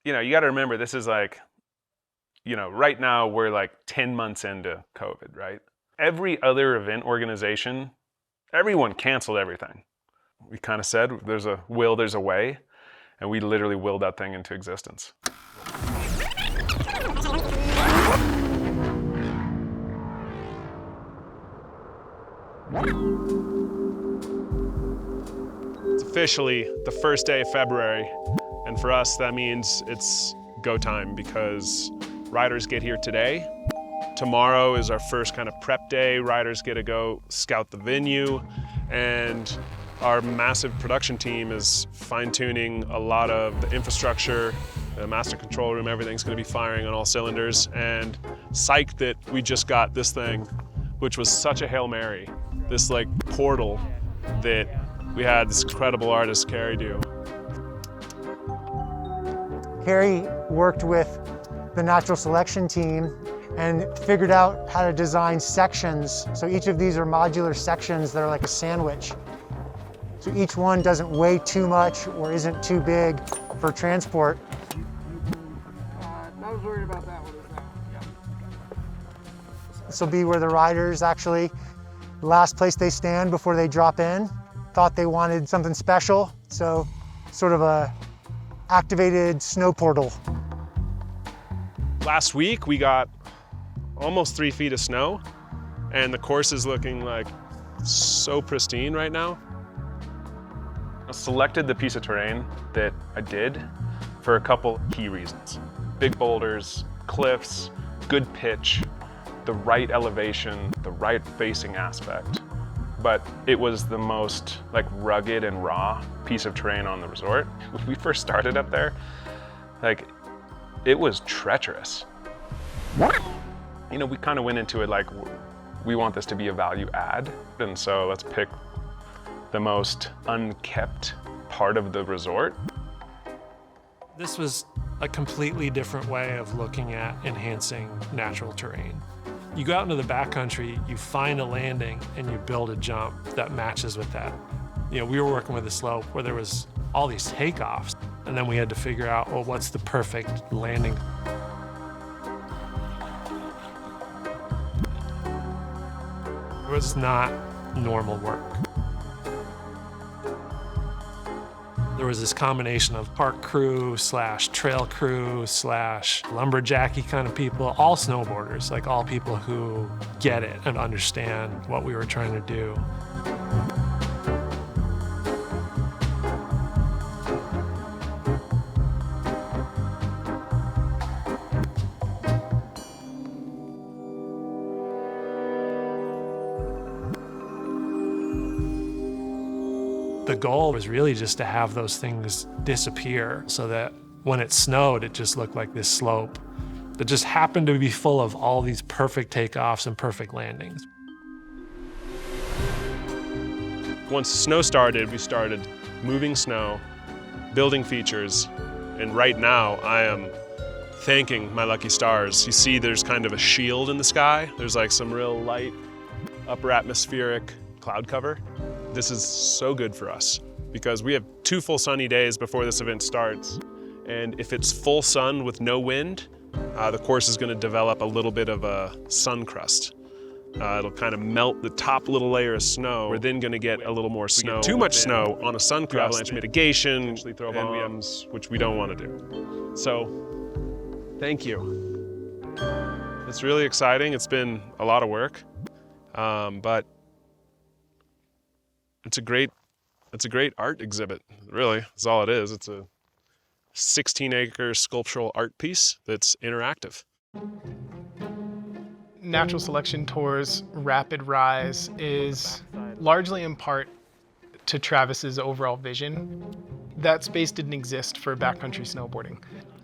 you got to remember, this is like, right now we're like 10 months into COVID, right? Every other event organization, everyone canceled everything. We kind of said, there's a will, there's a way, and we literally willed that thing into existence. It's officially the first day of February, and for us that means it's go time because riders get here today. Tomorrow is our first kind of prep day. Riders get to go scout the venue, and our massive production team is fine-tuning a lot of the infrastructure, the master control room, everything's gonna be firing on all cylinders, and psyched that we just got this thing, which was such a Hail Mary, this like portal that we had this incredible artist, Carrie, do. Carrie worked with the natural selection team and figured out how to design sections. So each of these are modular sections that are like a sandwich. So each one doesn't weigh too much or isn't too big for transport. I was worried about that one. This will be where the riders actually, the last place they stand before they drop in. Thought they wanted something special, so sort of a activated snow portal. Last week we got almost 3 feet of snow, and the course is looking like so pristine right now. I selected the piece of terrain that I did for a couple key reasons. Big boulders, cliffs, good pitch, the right elevation, the right facing aspect. But it was the most like rugged and raw piece of terrain on the resort. When we first started up there, like it was treacherous. We kind of went into it like, we want this to be a value add. And so let's pick the most unkept part of the resort. This was a completely different way of looking at enhancing natural terrain. You go out into the backcountry, you find a landing, and you build a jump that matches with that. We were working with a slope where there was all these takeoffs, and then we had to figure out, well, what's the perfect landing? It was not normal work. There was this combination of park crew / trail crew / lumberjacky kind of people, all snowboarders, like all people who get it and understand what we were trying to do. The goal was really just to have those things disappear so that when it snowed, it just looked like this slope that just happened to be full of all these perfect takeoffs and perfect landings. Once the snow started, we started moving snow, building features, and right now I am thanking my lucky stars. You see there's kind of a shield in the sky. There's like some real light upper atmospheric cloud cover. This is so good for us because we have 2 full sunny days before this event starts. And if it's full sun with no wind, the course is going to develop a little bit of a sun crust. It'll kind of melt the top little layer of snow. We're then going to get a little more snow. Too much snow on a sun crust, avalanche mitigation, throw bombs, which we don't want to do. So, thank you. It's really exciting. It's been a lot of work, but it's a great art exhibit, really, is all it is. It's a 16-acre sculptural art piece that's interactive. Natural Selection Tour's rapid rise is largely in part to Travis's overall vision. That space didn't exist for backcountry snowboarding.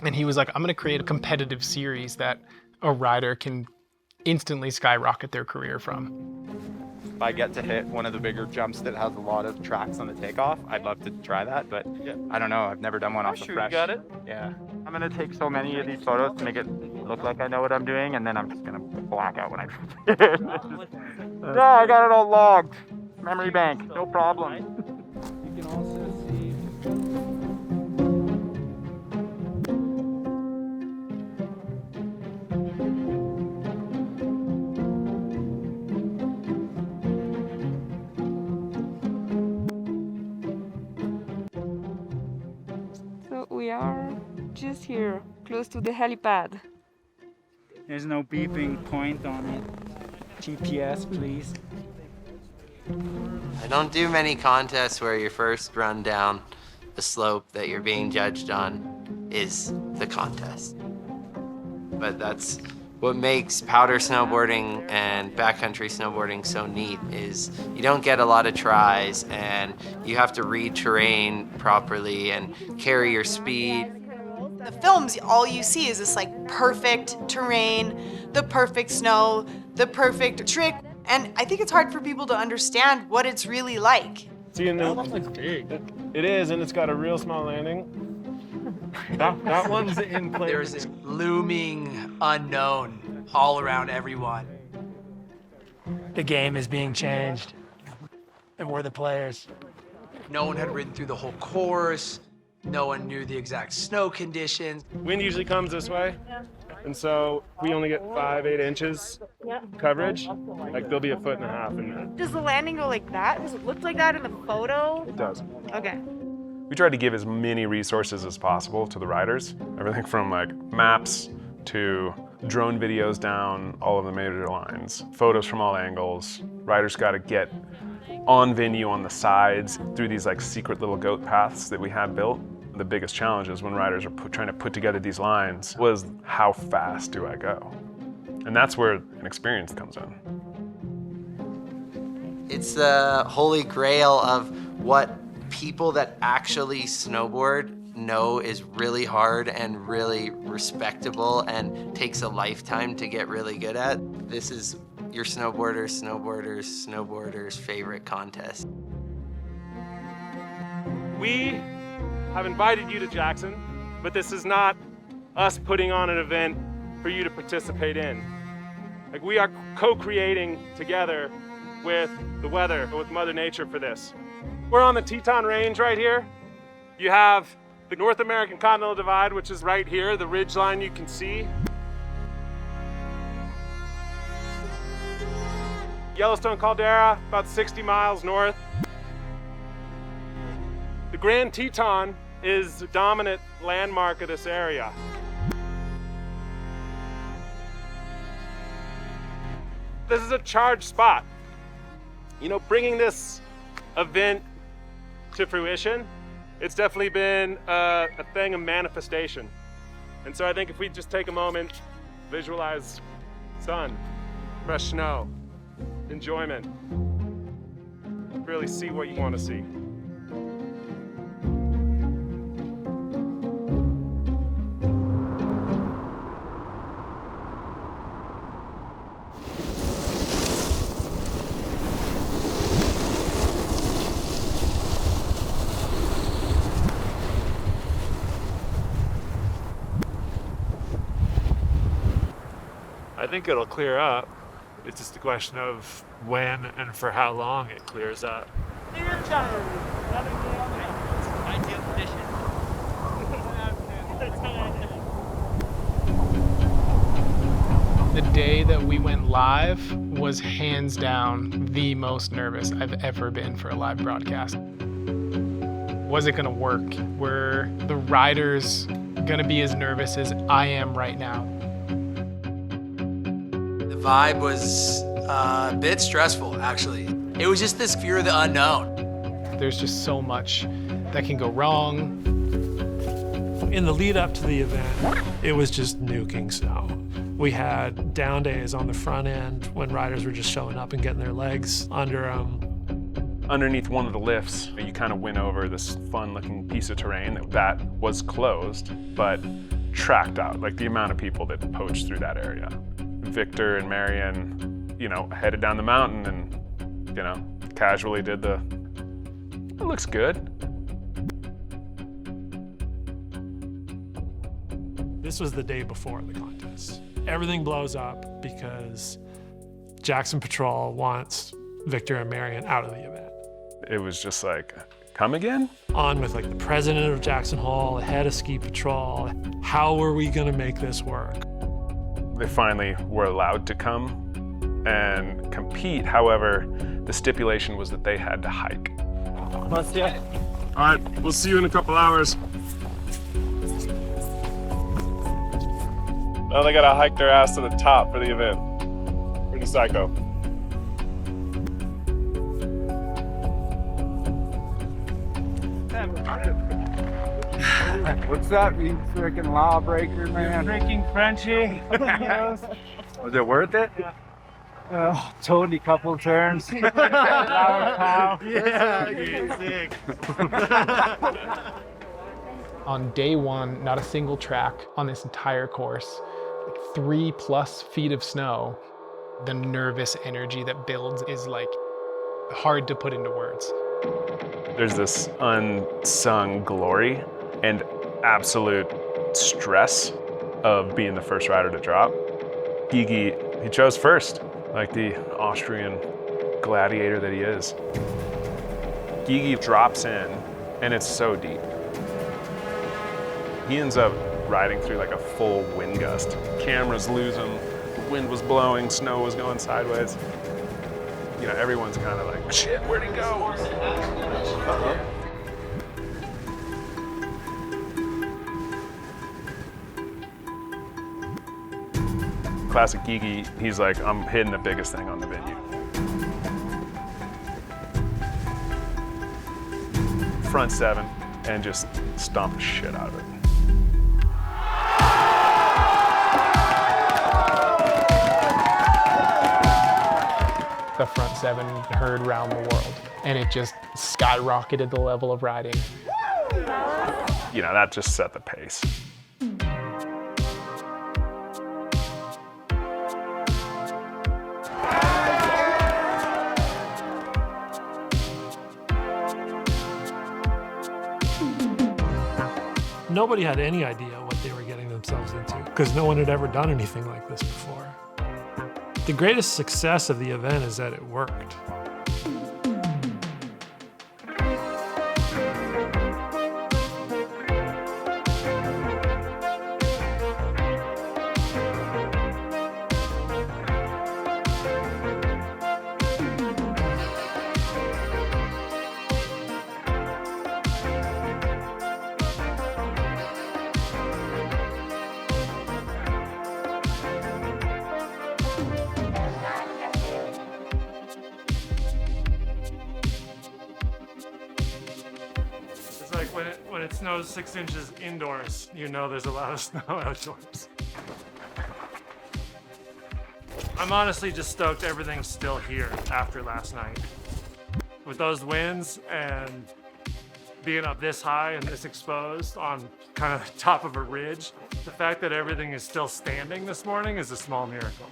And he was like, I'm gonna create a competitive series that a rider can instantly skyrocket their career from. If I get to hit one of the bigger jumps that has a lot of tracks on the takeoff, I'd love to try that, but yeah. I don't know, I've never done one off the fresh. You got it? Yeah. I'm gonna take so many of these photos to make it look like I know what I'm doing, and then I'm just gonna black out when I no, I got it all logged. Memory bank, no problem. You can also see just here, close to the helipad. There's no beeping point on it. GPS, please. I don't do many contests where your first run down the slope that you're being judged on is the contest. But that's what makes powder snowboarding and backcountry snowboarding so neat is you don't get a lot of tries and you have to read terrain properly and carry your speed. The films, all you see is this like perfect terrain, the perfect snow, the perfect trick. And I think it's hard for people to understand what it's really like. See, and that looks big. It is, and it's got a real small landing. That one's in place. There's this looming unknown all around everyone. The game is being changed, and we're the players. No one had ridden through the whole course. No one knew the exact snow conditions. Wind usually comes this way, and so we only get 5-8 inches coverage. Like there'll be 1.5 feet in there. Does the landing go like that? Does it look like that in the photo? It does. Okay. We tried to give as many resources as possible to the riders. Everything from like maps to drone videos down all of the major lines, photos from all angles. Riders got to get on venue on the sides through these like secret little goat paths that we had built. The biggest challenge is when riders are trying to put together these lines was how fast do I go? And that's where an experience comes in. It's the holy grail of what people that actually snowboard know is really hard and really respectable and takes a lifetime to get really good at. This is your snowboarders' favorite contest. We have invited you to Jackson, but this is not us putting on an event for you to participate in. Like we are co-creating together with the weather, with Mother Nature for this. We're on the Teton Range right here. You have the North American Continental Divide, which is right here, the ridge line you can see. Yellowstone Caldera, about 60 miles north. The Grand Teton is the dominant landmark of this area. This is a charged spot. You know, bringing this event to fruition, it's definitely been a thing of manifestation. And so I think if we just take a moment, visualize sun, fresh snow, enjoyment, really see what you want to see. I think it'll clear up. It's just a question of when and for how long it clears up. Ideal condition. The day that we went live was hands down the most nervous I've ever been for a live broadcast. Was it gonna work? Were the riders gonna be as nervous as I am right now? The vibe was a bit stressful, actually. It was just this fear of the unknown. There's just so much that can go wrong. In the lead up to the event, it was just nuking snow. We had down days on the front end when riders were just showing up and getting their legs under them. Underneath one of the lifts, you kind of went over this fun-looking piece of terrain that was closed, but tracked out, like the amount of people that poached through that area. Victor and Marion, you know, headed down the mountain and, you know, casually did the, it looks good. This was the day before the contest. Everything blows up because Jackson Patrol wants Victor and Marion out of the event. It was just like, come again? On with like the president of Jackson Hole, the head of ski patrol. How are we gonna make this work? They finally were allowed to come and compete. However, the stipulation was that they had to hike. All right, we'll see you in a couple hours. Now they gotta hike their ass to the top for the event. Pretty psycho. What's that, you freaking lawbreaker, man? Freaking Frenchie. Was it worth it? Totally couple turns. Yeah, sick. On day one, not a single track on this entire course, like 3+ feet of snow. The nervous energy that builds is like hard to put into words. There's this unsung glory and absolute stress of being the first rider to drop. Gigi, he chose first, like the Austrian gladiator that he is. Gigi drops in, and it's so deep. He ends up riding through like a full wind gust. Cameras lose him, wind was blowing, snow was going sideways. You know, everyone's kind of like, shit, where'd he go? Classic Gigi, he's like, I'm hitting the biggest thing on the venue. Front 7 and just stomp the shit out of it. The front 7 heard round the world, and it just skyrocketed the level of riding. You know, that just set the pace. Nobody had any idea what they were getting themselves into because no one had ever done anything like this before. The greatest success of the event is that it worked. It's like when it snows 6 inches indoors, you know there's a lot of snow outdoors. I'm honestly just stoked everything's still here after last night. With those winds and being up this high and this exposed on kind of the top of a ridge, the fact that everything is still standing this morning is a small miracle.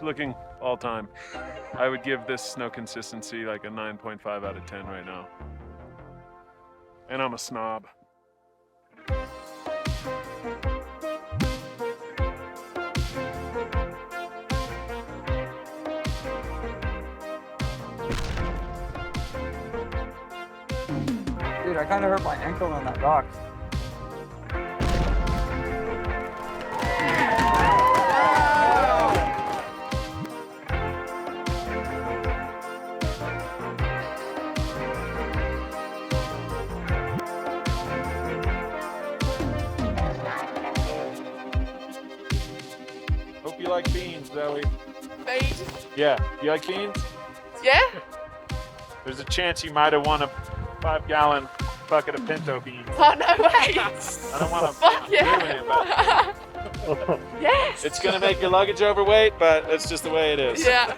Looking all time, I would give this snow consistency like a 9.5 out of 10 right now. And I'm a snob. Dude, I kind of hurt my ankle on that rock. Hope you like beans, Zoe. Beans? Yeah, you like beans? Yeah? There's a chance you might have won a 5-gallon bucket of pinto beans. Oh, no way! I don't want to Fuck yeah! ruin it, but Yes! it's gonna make your luggage overweight, but it's just the way it is. Yeah.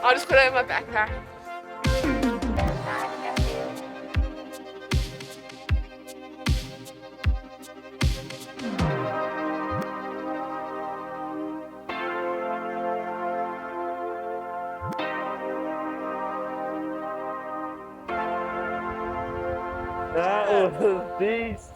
I'll just put it in my backpack. That was a beast.